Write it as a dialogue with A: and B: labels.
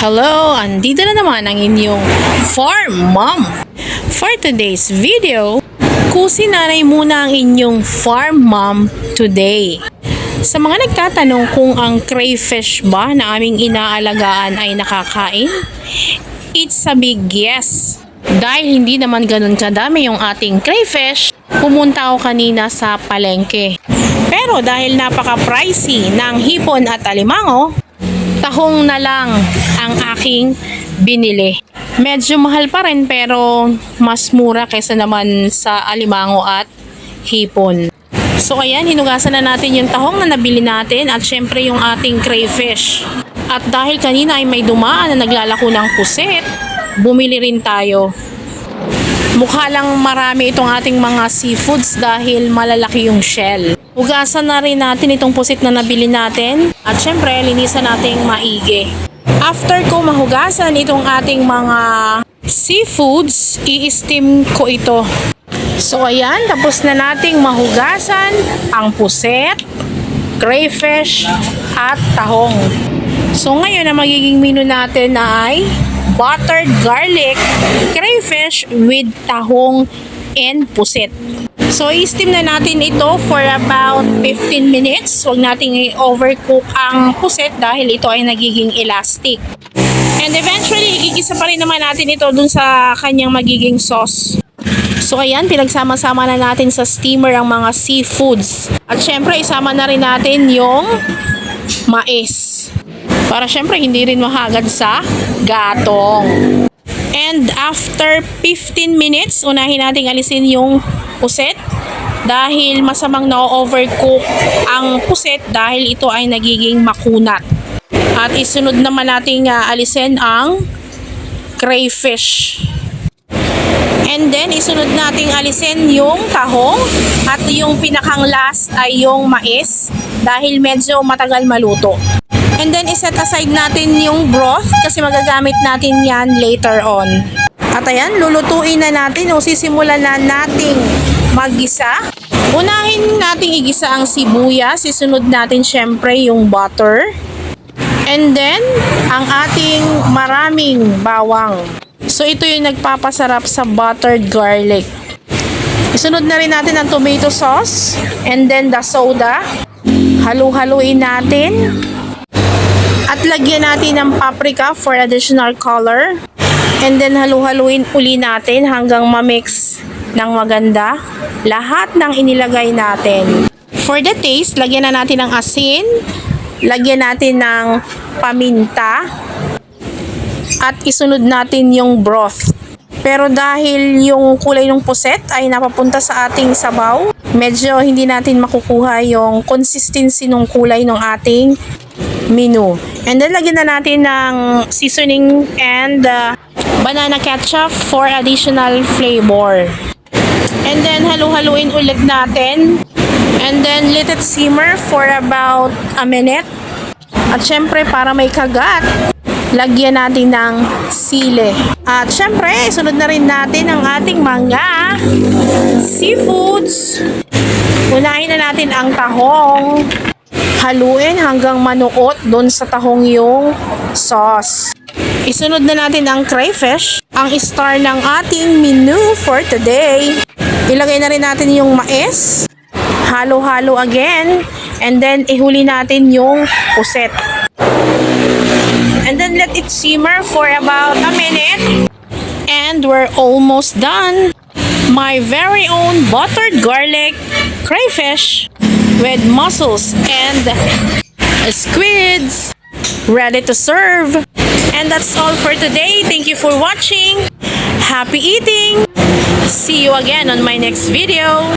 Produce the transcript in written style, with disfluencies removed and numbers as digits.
A: Hello! Andito na naman ang inyong Farm Mom. For today's video, kusinanay muna ang inyong Farm Mom today. Sa mga nagtatanong kung ang crayfish ba na aming inaalagaan ay nakakain, it's a big yes. Dahil hindi naman ganun kadami yung ating crayfish, pumunta ako kanina sa palengke. Pero dahil napaka-pricey ng hipon at alimango, tahong na lang ang aking binili. Medyo mahal pa rin pero mas mura kaysa naman sa alimango at hipon. So ayan, hinugasan na natin yung tahong na nabili natin at syempre yung ating crayfish. At dahil kanina ay may dumaan na naglalako ng puset, bumili rin tayo. Mukha lang marami itong ating mga seafoods dahil malalaki yung shell. Hugasan na rin natin itong pusit na nabili natin at syempre linisan nating maigi. After ko mahugasan itong ating mga seafoods, i-steam ko ito. So ayan, tapos na nating mahugasan ang puset, crayfish at tahong. So ngayon ang magiging menu natin ay buttered garlic crayfish with tahong and puset. So, i-steam na natin ito for about 15 minutes. Huwag nating i-overcook ang puset dahil ito ay nagiging elastic. And eventually, igigisa pa rin naman natin ito dun sa kanyang magiging sauce. So, ayan, pinagsama-sama na natin sa steamer ang mga seafoods. At syempre, isama na rin natin yung mais. Para syempre, hindi rin mahagad sa gatong. And after 15 minutes, unahin nating alisin yung puset dahil masamang na-overcook ang puset dahil ito ay nagiging makunat. At isunod naman nating alisin ang crayfish. And then isunod nating alisin yung tahong at yung pinakang last ay yung mais dahil medyo matagal maluto. And then iset aside natin yung broth kasi magagamit natin yan later on. At ayan, lulutuin na natin o sisimulan na nating maggisa. Unahin nating igisa ang sibuyas, isunod natin syempre yung butter. And then, ang ating maraming bawang. So ito yung nagpapasarap sa buttered garlic. Isunod na rin natin ang tomato sauce and then the soda. Halu-haluin natin. At lagyan natin ng paprika for additional color. And then halu-haluin uli natin hanggang ma-mix ng maganda lahat ng inilagay natin. For the taste, lagyan na natin ng asin, lagyan natin ng paminta, at isunod natin yung broth. Pero dahil yung kulay ng puset ay napapunta sa ating sabaw, medyo hindi natin makukuha yung consistency ng kulay ng ating menu. And then lagyan na natin ng seasoning and banana ketchup for additional flavor. And then halu-haluin ulit natin. And then let it simmer for about a minute. At syempre para may kagat, lagyan natin ng sili. At syempre, sunod na rin natin ang ating mga seafoods. Unahin na natin ang tahong. Haluin hanggang manuot doon sa tahong yung sauce. Isunod na natin ang crayfish, ang star ng ating menu for today. Ilagay na rin natin yung mais. Halo-halo again. And then, ihuli natin yung puset. And then, let it simmer for about a minute. And we're almost done. My very own buttered garlic crayfish with mussels and squids ready to serve. And that's all for today. Thank you for watching. Happy eating. See you again on my next video.